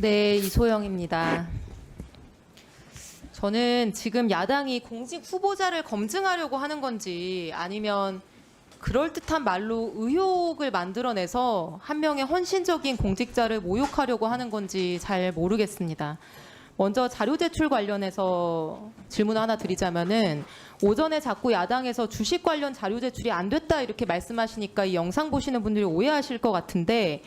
네, 이소영입니다. 저는 지금 야당이 공직 후보자를 검증하려고 하는 건지 아니면 그럴듯한 말로 의혹을 만들어내서 한 명의 헌신적인 공직자를 모욕하려고 하는 건지 잘 모르겠습니다. 먼저 자료 제출 관련해서 질문 하나 드리자면은 오전에 자꾸 야당에서 주식 관련 자료 제출이 안 됐다 이렇게 말씀하시니까 이 영상 보시는 분들이 오해하실 것 같은데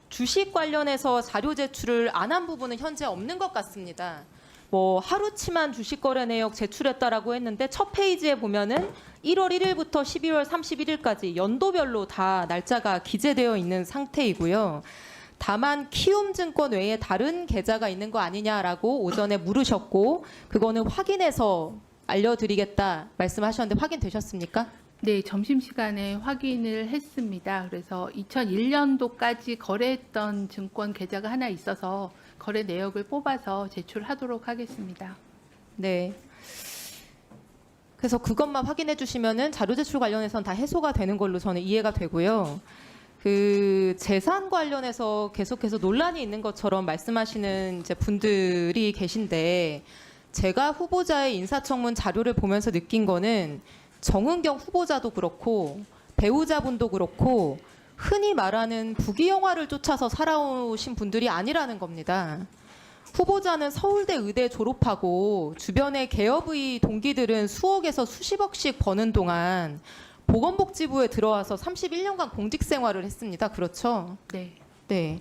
주식 관련해서 자료 제출을 안 한 부분은 현재 없는 것 같습니다. 뭐 하루치만 주식 거래 내역 제출했다라고 했는데 첫 페이지에 보면은 1월 1일부터 12월 31일까지 연도별로 다 날짜가 기재되어 있는 상태이고요. 다만 키움증권 외에 다른 계좌가 있는 거 아니냐라고 오전에 물으셨고 그거는 확인해서 알려드리겠다 말씀하셨는데 확인되셨습니까? 네, 점심시간에 확인을 했습니다. 그래서 2001년도까지 거래했던 증권 계좌가 하나 있어서 거래 내역을 뽑아서 제출하도록 하겠습니다. 네. 그래서 그것만 확인해 주시면은 자료 제출 관련해서는 다 해소가 되는 걸로 저는 이해가 되고요. 그 재산 관련해서 계속해서 논란이 있는 것처럼 말씀하시는 이제 분들이 계신데 제가 후보자의 인사청문 자료를 보면서 느낀 거는 정은경 후보자도 그렇고 배우자분도 그렇고 흔히 말하는 부귀영화를 쫓아서 살아오신 분들이 아니라는 겁니다. 후보자는 서울대 의대 졸업하고 주변의 개업의 동기들은 수억에서 수십억씩 버는 동안 보건복지부에 들어와서 31년간 공직생활을 했습니다. 그렇죠? 네. 네.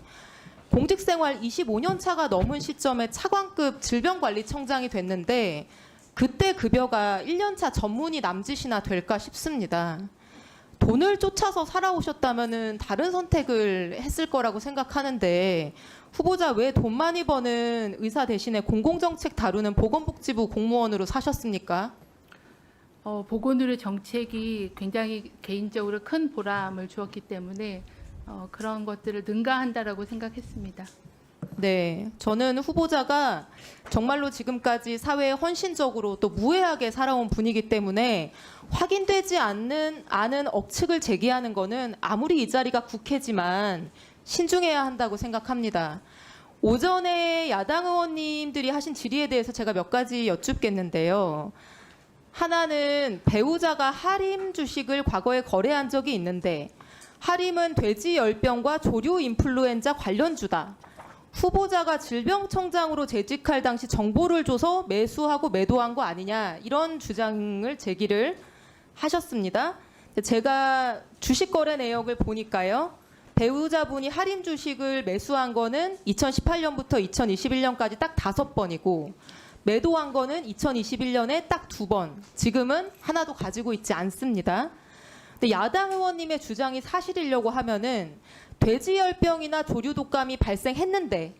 공직생활 25년 차가 넘은 시점에 차관급 질병관리청장이 됐는데 그때 급여가 1년차 전문의 남짓이나 될까 싶습니다. 돈을 쫓아서 살아오셨다면은 다른 선택을 했을 거라고 생각하는데 후보자 왜 돈 많이 버는 의사 대신에 공공정책 다루는 보건복지부 공무원으로 사셨습니까? 보건의료 정책이 굉장히 개인적으로 큰 보람을 주었기 때문에 그런 것들을 능가한다라고 생각했습니다. 네, 저는 후보자가 정말로 지금까지 사회에 헌신적으로 또 무해하게 살아온 분이기 때문에 확인되지 않는 억측을 제기하는 거는 아무리 이 자리가 국회지만 신중해야 한다고 생각합니다. 오전에 야당 의원님들이 하신 질의에 대해서 제가 몇 가지 여쭙겠는데요. 하나는 배우자가 하림 주식을 과거에 거래한 적이 있는데 하림은 돼지열병과 조류 인플루엔자 관련주다. 후보자가 질병청장으로 재직할 당시 정보를 줘서 매수하고 매도한 거 아니냐 이런 주장을 제기를 하셨습니다. 제가 주식 거래 내역을 보니까요. 배우자분이 할인 주식을 매수한 거는 2018년부터 2021년까지 딱 5번이고 매도한 거는 2021년에 딱 2번. 지금은 하나도 가지고 있지 않습니다. 근데 야당 의원님의 주장이 사실이려고 하면은 돼지열병이나 조류 독감이 발생했는데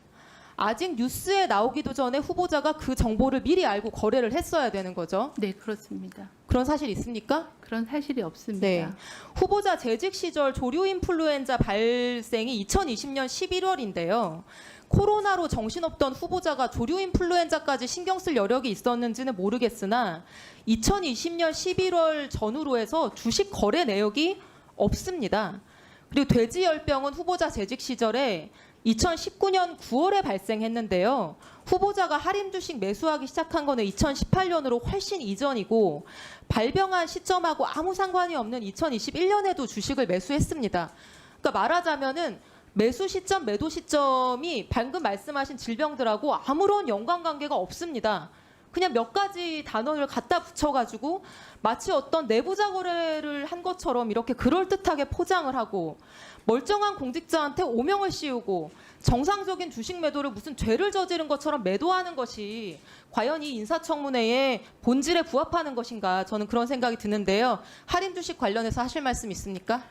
아직 뉴스에 나오기도 전에 후보자가 그 정보를 미리 알고 거래를 했어야 되는 거죠. 네, 그렇습니다. 그런 사실 있습니까? 그런 사실이 없습니다. 네. 후보자 재직 시절 조류 인플루엔자 발생이 2020년 11월인데요. 코로나로 정신없던 후보자가 조류 인플루엔자까지 신경 쓸 여력이 있었는지는 모르겠으나 2020년 11월 전후로 해서 주식 거래 내역이 없습니다. 그리고 돼지열병은 후보자 재직 시절에 2019년 9월에 발생했는데요. 후보자가 할인 주식 매수하기 시작한 거는 2018년으로 훨씬 이전이고 발병한 시점하고 아무 상관이 없는 2021년에도 주식을 매수했습니다. 그러니까 말하자면은 매수 시점, 매도 시점이 방금 말씀하신 질병들하고 아무런 연관관계가 없습니다. 그냥 몇 가지 단어를 갖다 붙여가지고 마치 어떤 내부자 거래를 한 것처럼 이렇게 그럴듯하게 포장을 하고 멀쩡한 공직자한테 오명을 씌우고 정상적인 주식 매도를 무슨 죄를 저지른 것처럼 매도하는 것이 과연 이 인사청문회의 본질에 부합하는 것인가 저는 그런 생각이 드는데요. 할인 주식 관련해서 하실 말씀 있습니까?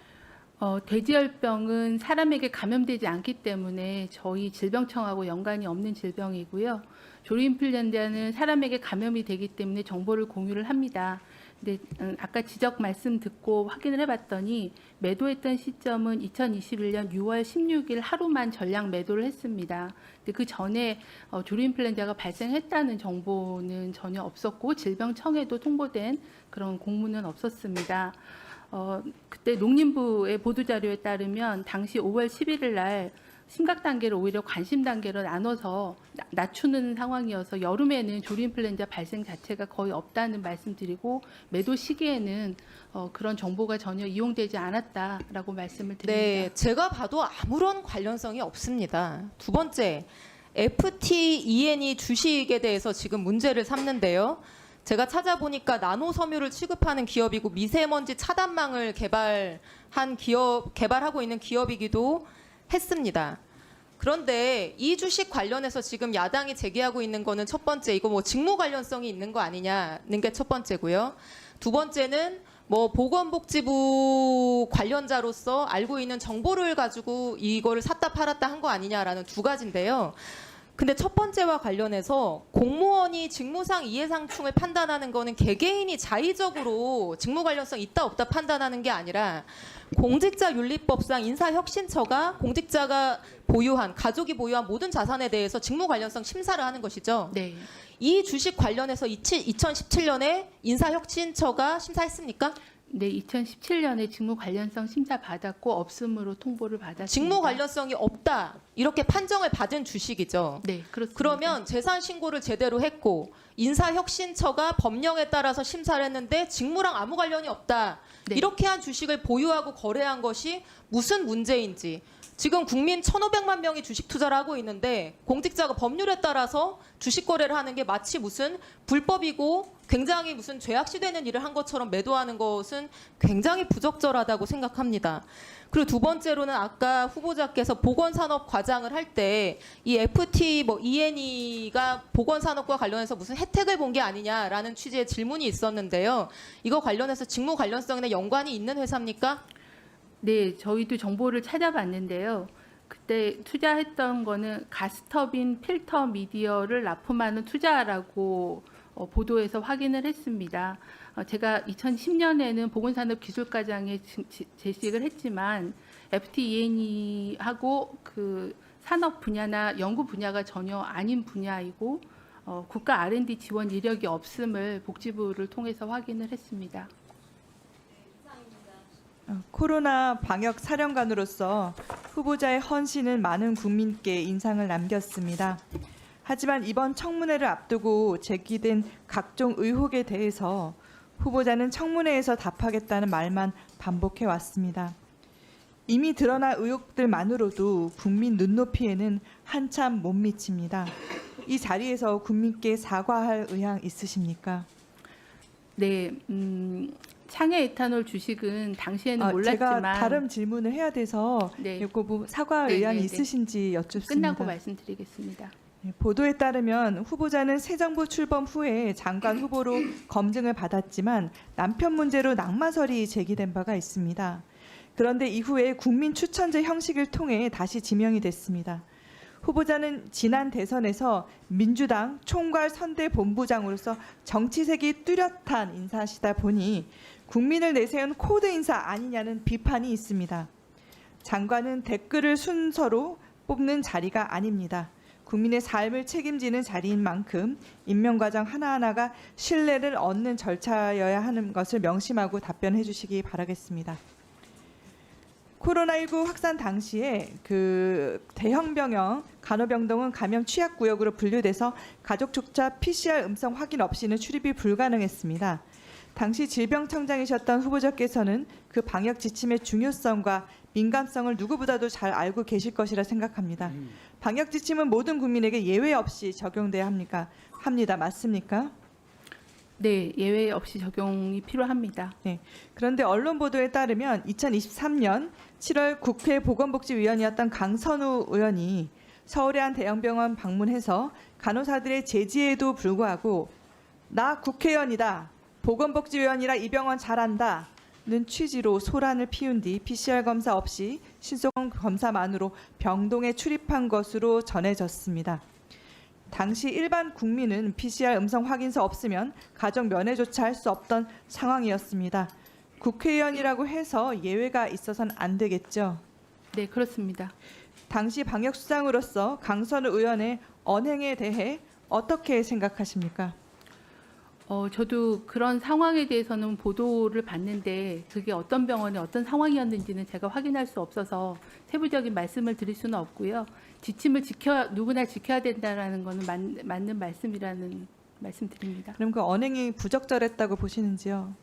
돼지열병은 사람에게 감염되지 않기 때문에 저희 질병청하고 연관이 없는 질병이고요. 조류인플루엔자는 사람에게 감염이 되기 때문에 정보를 공유를 합니다. 근데 아까 지적 말씀 듣고 확인을 해봤더니 매도했던 시점은 2021년 6월 16일 하루만 전량 매도를 했습니다. 근데 그 전에 조류인플루엔자가 발생했다는 정보는 전혀 없었고 질병청에도 통보된 그런 공문은 없었습니다. 그때 농림부의 보도자료에 따르면 당시 5월 11일 날 심각 단계를 오히려 관심 단계로 나눠서 낮추는 상황이어서 여름에는 조류인플루엔자 발생 자체가 거의 없다는 말씀드리고 매도 시기에는 그런 정보가 전혀 이용되지 않았다라고 말씀을 드립니다. 네, 제가 봐도 아무런 관련성이 없습니다. 두 번째, FTEN이 주식에 대해서 지금 문제를 삼는데요. 제가 찾아보니까 나노 섬유를 취급하는 기업이고 미세먼지 차단망을 개발하고 있는 기업이기도 했습니다. 그런데 이 주식 관련해서 지금 야당이 제기하고 있는 거는 첫 번째, 이거 뭐 직무 관련성이 있는 거 아니냐는 게 첫 번째고요. 두 번째는 뭐 보건복지부 관련자로서 알고 있는 정보를 가지고 이거를 샀다 팔았다 한 거 아니냐라는 두 가지인데요. 근데 첫 번째와 관련해서 공무원이 직무상 이해상충을 판단하는 거는 개개인이 자의적으로 직무 관련성 있다 없다 판단하는 게 아니라 공직자윤리법상 인사혁신처가 공직자가 보유한 가족이 보유한 모든 자산에 대해서 직무 관련성 심사를 하는 것이죠. 네. 이 주식 관련해서 2017년에 인사혁신처가 심사했습니까? 네, 2017년에 직무 관련성 심사 받았고 없음으로 통보를 받았습니다. 직무 관련성이 없다 이렇게 판정을 받은 주식이죠. 네, 그렇습니다. 그러면 재산 신고를 제대로 했고 인사혁신처가 법령에 따라서 심사를 했는데 직무랑 아무 관련이 없다. 네. 이렇게 한 주식을 보유하고 거래한 것이 무슨 문제인지. 지금 국민 1,500만 명이 주식 투자를 하고 있는데 공직자가 법률에 따라서 주식 거래를 하는 게 마치 무슨 불법이고 굉장히 무슨 죄악시되는 일을 한 것처럼 매도하는 것은 굉장히 부적절하다고 생각합니다. 그리고 두 번째로는 아까 후보자께서 보건산업 과장을 할 때 이 FT ENE가 보건산업과 관련해서 무슨 혜택을 본 게 아니냐라는 취지의 질문이 있었는데요. 이거 관련해서 직무 관련성이나 연관이 있는 회사입니까? 네, 저희도 정보를 찾아봤는데요. 그때 투자했던 거는 가스터빈 필터 미디어를 납품하는 투자라고 보도에서 확인을 했습니다. 제가 2010년에는 보건산업기술과장에 재직을 했지만 FTENE하고 그 산업 분야나 연구 분야가 전혀 아닌 분야이고 국가 R&D 지원 이력이 없음을 복지부를 통해서 확인을 했습니다. 코로나 방역 사령관으로서 후보자의 헌신은 많은 국민께 인상을 남겼습니다. 하지만 이번 청문회를 앞두고 제기된 각종 의혹에 대해서 후보자는 청문회에서 답하겠다는 말만 반복해 왔습니다. 이미 드러난 의혹들만으로도 국민 눈높이에는 한참 못 미칩니다. 이 자리에서 국민께 사과할 의향 있으십니까? 네, 창해 에탄올 주식은 당시에는 몰랐지만 제가 다른 질문을 해야 돼서 네. 이거 사과 네, 의향이 네, 네. 있으신지 여쭙습니다. 끝나고 말씀드리겠습니다. 네, 보도에 따르면 후보자는 새 정부 출범 후에 장관 후보로 검증을 받았지만 남편 문제로 낙마설이 제기된 바가 있습니다. 그런데 이후에 국민 추천제 형식을 통해 다시 지명이 됐습니다. 후보자는 지난 대선에서 민주당 총괄 선대본부장으로서 정치색이 뚜렷한 인사시다 보니 국민을 내세운 코드 인사 아니냐는 비판이 있습니다. 장관은 댓글을 순서로 뽑는 자리가 아닙니다. 국민의 삶을 책임지는 자리인 만큼 임명 과정 하나하나가 신뢰를 얻는 절차여야 하는 것을 명심하고 답변해 주시기 바라겠습니다. 코로나19 확산 당시에 그 대형 병영, 간호병동은 감염 취약 구역으로 분류돼서 가족조차 PCR 음성 확인 없이는 출입이 불가능했습니다. 당시 질병청장이셨던 후보자께서는 그 방역 지침의 중요성과 민감성을 누구보다도 잘 알고 계실 것이라 생각합니다. 방역 지침은 모든 국민에게 예외 없이 적용돼야 합니다. 맞습니까? 네, 예외 없이 적용이 필요합니다. 그런데 언론 보도에 따르면 2023년 7월 국회 보건복지위원이었던 강선우 의원이 서울의 한 대형병원 방문해서 간호사들의 제지에도 불구하고 나 국회의원이다, 보건복지위원이라 이 병원 잘한다 는 취지로 소란을 피운 뒤 PCR 검사 없이 신속 검사만으로 병동에 출입한 것으로 전해졌습니다. 당시 일반 국민은 PCR 음성 확인서 없으면 가족 면회조차 할 수 없던 상황이었습니다. 국회의원이라고 해서 예외가 있어서는 안 되겠죠. 네, 그렇습니다. 당시 방역수장으로서 강선우 의원의 언행에 대해 어떻게 생각하십니까? 저도 그런 상황에 대해서는 보도를 봤는데 그게 어떤 병원에 어떤 상황이었는지는 제가 확인할 수 없어서 세부적인 말씀을 드릴 수는 없고요. 지침을 누구나 지켜야 된다라는 것은 맞는 말씀이라는 말씀드립니다. 그럼 그 언행이 부적절했다고 보시는지요?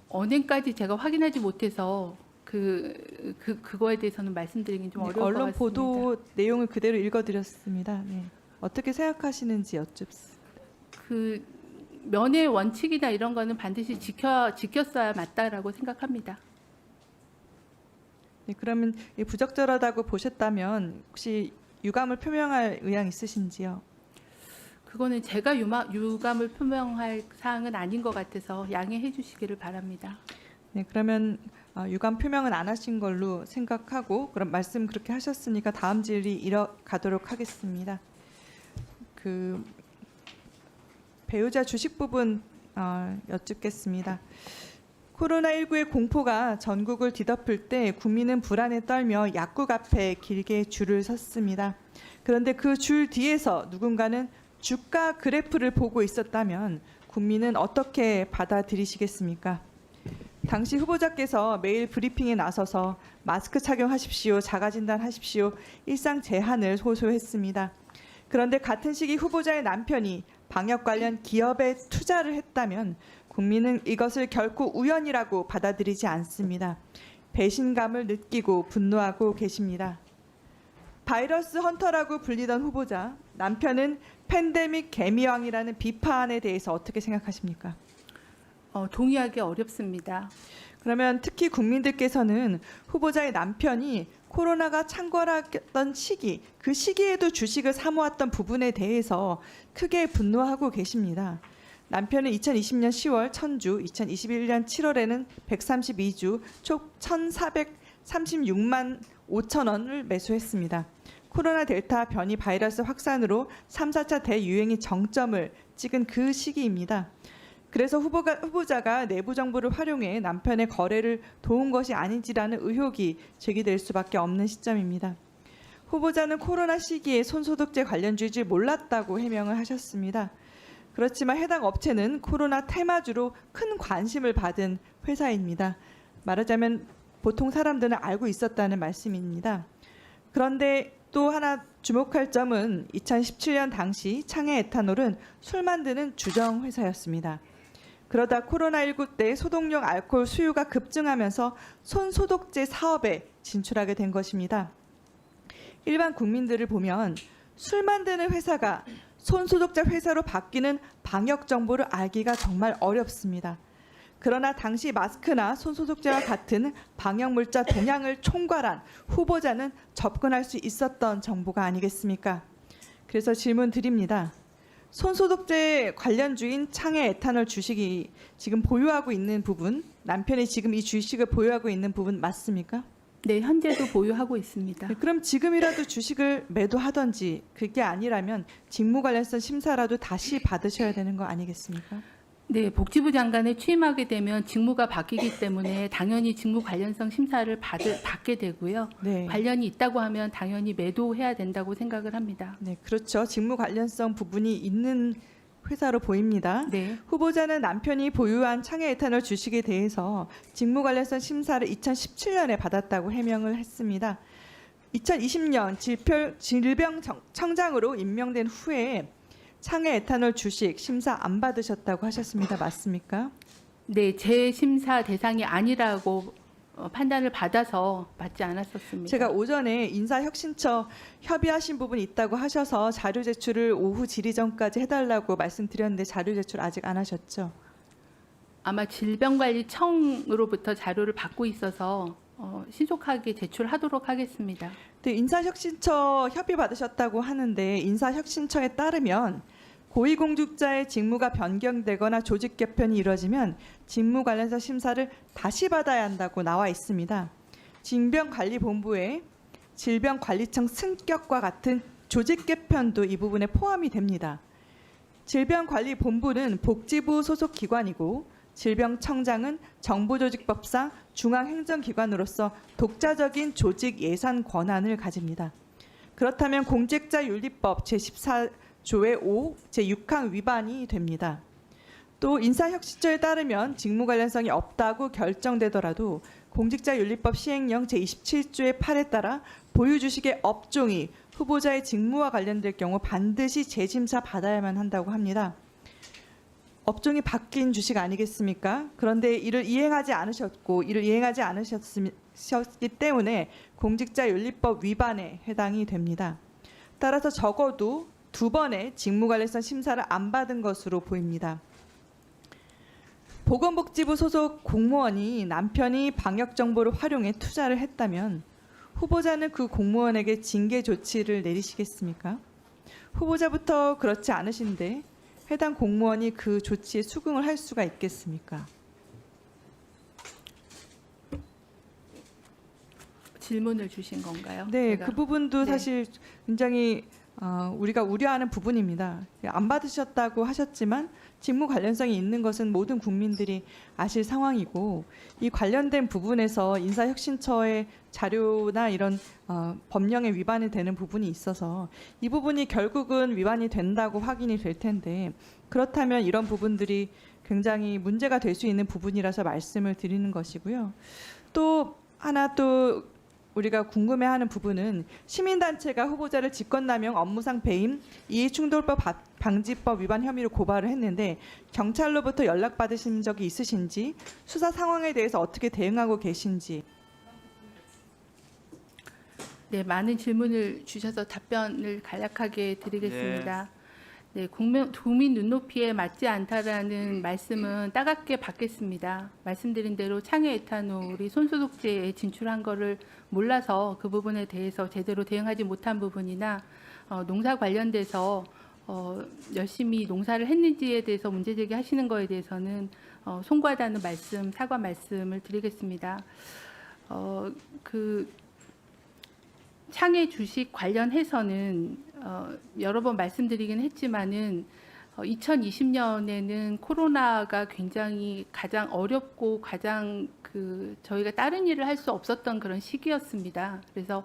언행까지 제가 확인하지 못해서 그거에 대해서는 말씀드리긴 좀 네, 어려울 것 언론 같습니다. 보도 내용을 그대로 읽어드렸습니다. 네. 어떻게 생각하시는지 여쭙습니다. 그 면회 원칙이나 이런 거는 반드시 지켰어야 맞다라고 생각합니다. 네, 그러면 이 부적절하다고 보셨다면 혹시 유감을 표명할 의향 있으신지요? 그거는 제가 유감을 표명할 사항은 아닌 것 같아서 양해해 주시기를 바랍니다. 네, 그러면 유감 표명은 안 하신 걸로 생각하고 그럼 말씀 그렇게 하셨으니까 다음 질의 이어가도록 하겠습니다. 그 배우자 주식 부분 여쭙겠습니다. 코로나19의 공포가 전국을 뒤덮을 때 국민은 불안에 떨며 약국 앞에 길게 줄을 섰습니다. 그런데 그 줄 뒤에서 누군가는 주가 그래프를 보고 있었다면 국민은 어떻게 받아들이시겠습니까? 당시 후보자께서 매일 브리핑에 나서서 마스크 착용하십시오, 자가진단하십시오, 일상 제한을 호소했습니다. 그런데 같은 시기 후보자의 남편이 방역 관련 기업에 투자를 했다면 국민은 이것을 결코 우연이라고 받아들이지 않습니다. 배신감을 느끼고 분노하고 계십니다. 바이러스 헌터라고 불리던 후보자, 남편은 팬데믹 개미왕이라는 비판에 대해서 어떻게 생각하십니까? 동의하기 어렵습니다. 그러면 특히 국민들께서는 후보자의 남편이 코로나가 창궐했던 시기, 그 시기에도 주식을 사모았던 부분에 대해서 크게 분노하고 계십니다. 남편은 2020년 10월 1000주, 2021년 7월에는 132주, 총 1,436만 5천 원을 매수했습니다. 코로나 델타 변이 바이러스 확산으로 3, 4차 대유행이 정점을 찍은 그 시기입니다. 그래서 후보자가 내부 정보를 활용해 남편의 거래를 도운 것이 아닌지라는 의혹이 제기될 수밖에 없는 시점입니다. 후보자는 코로나 시기에 손소독제 관련주일 몰랐다고 해명을 하셨습니다. 그렇지만 해당 업체는 코로나 테마주로 큰 관심을 받은 회사입니다. 말하자면 보통 사람들은 알고 있었다는 말씀입니다. 그런데 또 하나 주목할 점은 2017년 당시 창해 에탄올은 술 만드는 주정 회사였습니다. 그러다 코로나19 때 소독용 알코올 수요가 급증하면서 손소독제 사업에 진출하게 된 것입니다. 일반 국민들을 보면 술 만드는 회사가 손소독제 회사로 바뀌는 방역 정보를 알기가 정말 어렵습니다. 그러나 당시 마스크나 손소독제와 같은 방역 물자 동향을 총괄한 후보자는 접근할 수 있었던 정보가 아니겠습니까? 그래서 질문 드립니다. 손소독제 관련주인 창해 에탄올 주식이 지금 보유하고 있는 부분, 남편이 지금 이 주식을 보유하고 있는 부분 맞습니까? 네, 현재도 보유하고 있습니다. 네, 그럼 지금이라도 주식을 매도하던지 그게 아니라면 직무 관련성 심사라도 다시 받으셔야 되는 거 아니겠습니까? 네, 복지부 장관에 취임하게 되면 직무가 바뀌기 때문에 당연히 직무 관련성 심사를 받게 되고요. 네. 관련이 있다고 하면 당연히 매도해야 된다고 생각을 합니다. 네, 그렇죠. 직무 관련성 부분이 있는 회사로 보입니다. 네, 후보자는 남편이 보유한 창해 에탄올 주식에 대해서 직무 관련성 심사를 2017년에 받았다고 해명을 했습니다. 2020년 질병청장으로 임명된 후에 창해 에탄올 주식 심사 안 받으셨다고 하셨습니다. 맞습니까? 네, 제 심사 대상이 아니라고 판단을 받아서 받지 않았었습니다. 제가 오전에 인사혁신처 협의하신 부분이 있다고 하셔서 자료 제출을 오후 질의 전까지 해달라고 말씀드렸는데 자료 제출 아직 안 하셨죠? 아마 질병관리청으로부터 자료를 받고 있어서 신속하게 제출하도록 하겠습니다. 네, 인사혁신처 협의 받으셨다고 하는데 인사혁신처에 따르면 고위공직자의 직무가 변경되거나 조직 개편이 이루어지면 직무 관련성 심사를 다시 받아야 한다고 나와 있습니다. 질병관리본부의 질병관리청 승격과 같은 조직 개편도 이 부분에 포함이 됩니다. 질병관리본부는 복지부 소속 기관이고 질병청장은 정부조직법상 중앙행정기관으로서 독자적인 조직 예산 권한을 가집니다. 그렇다면 공직자윤리법 제14조의 5, 제6항 위반이 됩니다. 또 인사혁신처에 따르면 직무 관련성이 없다고 결정되더라도 공직자윤리법 시행령 제27조의 8에 따라 보유 주식의 업종이 후보자의 직무와 관련될 경우 반드시 재심사 받아야만 한다고 합니다. 업종이 바뀐 주식 아니겠습니까? 그런데 이를 이행하지 않으셨기 때문에 공직자윤리법 위반에 해당이 됩니다. 따라서 적어도 2번의 직무 관련성 심사를 안 받은 것으로 보입니다. 보건복지부 소속 공무원이 남편이 방역 정보를 활용해 투자를 했다면 후보자는 그 공무원에게 징계 조치를 내리시겠습니까? 후보자부터 그렇지 않으신데 해당 공무원이 그 조치에 수긍을 할 수가 있겠습니까? 질문을 주신 건가요? 네, 제가? 그 부분도 네. 사실 굉장히 우리가 우려하는 부분입니다. 안 받으셨다고 하셨지만 직무 관련성이 있는 것은 모든 국민들이 아실 상황이고 이 관련된 부분에서 인사혁신처의 자료나 이런 법령에 위반이 되는 부분이 있어서 이 부분이 결국은 위반이 된다고 확인이 될 텐데 그렇다면 이런 부분들이 굉장히 문제가 될 수 있는 부분이라서 말씀을 드리는 것이고요. 또 하나 또 우리가 궁금해하는 부분은 시민단체가 후보자를 직권남용, 업무상 배임, 이해충돌법 방지법 위반 혐의로 고발을 했는데 경찰로부터 연락받으신 적이 있으신지, 수사 상황에 대해서 어떻게 대응하고 계신지. 네, 많은 질문을 주셔서 답변을 간략하게 드리겠습니다. 네, 국민 눈높이에 맞지 않다라는 말씀은 따갑게 받겠습니다. 말씀드린 대로 창해 에탄올이 손소독제에 진출한 거를 몰라서 그 부분에 대해서 제대로 대응하지 못한 부분이나 농사 관련돼서 열심히 농사를 했는지에 대해서 문제 제기하시는 거에 대해서는 송구하다는 말씀, 사과 말씀을 드리겠습니다. 그 창해 주식 관련해서는 여러 번 말씀드리긴 했지만은 2020년에는 코로나가 굉장히 가장 어렵고 가장 저희가 다른 일을 할 수 없었던 그런 시기였습니다. 그래서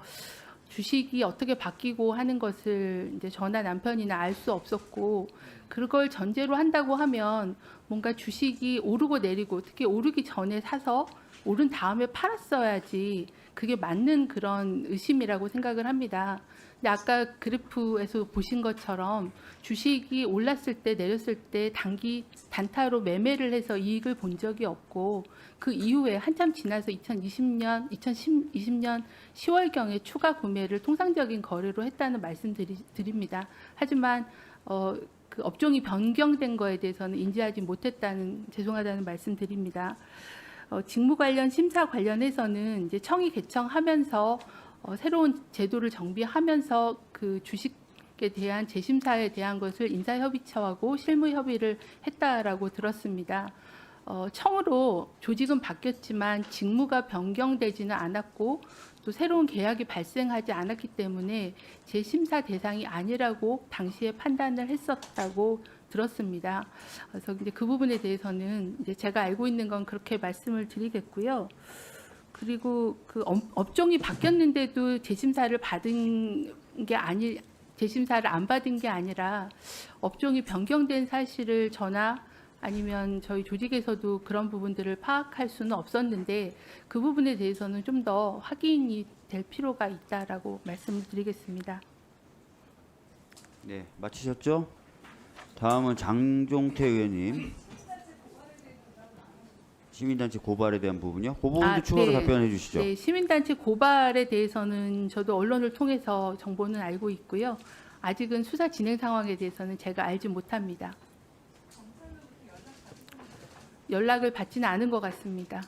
주식이 어떻게 바뀌고 하는 것을 이제 저나 남편이나 알 수 없었고 그걸 전제로 한다고 하면 뭔가 주식이 오르고 내리고 특히 오르기 전에 사서 오른 다음에 팔았어야지 그게 맞는 그런 의심이라고 생각을 합니다. 근데 아까 그래프에서 보신 것처럼 주식이 올랐을 때 내렸을 때 단타로 매매를 해서 이익을 본 적이 없고 그 이후에 한참 지나서 2020년 10월경에 추가 구매를 통상적인 거래로 했다는 말씀 드립니다. 하지만 그 업종이 변경된 거에 대해서는 인지하지 못했다는 죄송하다는 말씀 드립니다. 직무 관련 심사 관련해서는 이제 청이 개청하면서 새로운 제도를 정비하면서 그 주식에 대한 재심사에 대한 것을 인사협의처하고 실무협의를 했다라고 들었습니다. 청으로 조직은 바뀌었지만 직무가 변경되지는 않았고 또 새로운 계약이 발생하지 않았기 때문에 재심사 대상이 아니라고 당시에 판단을 했었다고 들었습니다. 그래서 이제 그 부분에 대해서는 이제 제가 알고 있는 건 그렇게 말씀을 드리겠고요. 그리고 그 업종이 바뀌었는데도 재심사를 안 받은 게 아니라 업종이 변경된 사실을 저나 아니면 저희 조직에서도 그런 부분들을 파악할 수는 없었는데 그 부분에 대해서는 좀 더 확인이 될 필요가 있다라고 말씀을 드리겠습니다. 네, 마치셨죠? 다음은 장종태 의원님. 시민단체 고발에 대한 부분이요? 그 부분도 추가로 네. 답변해 주시죠. 네, 시민단체 고발에 대해서는 저도 언론을 통해서 정보는 알고 있고요. 아직은 수사 진행 상황에 대해서는 제가 알지 못합니다. 연락을 받지는 않은 것 같습니다.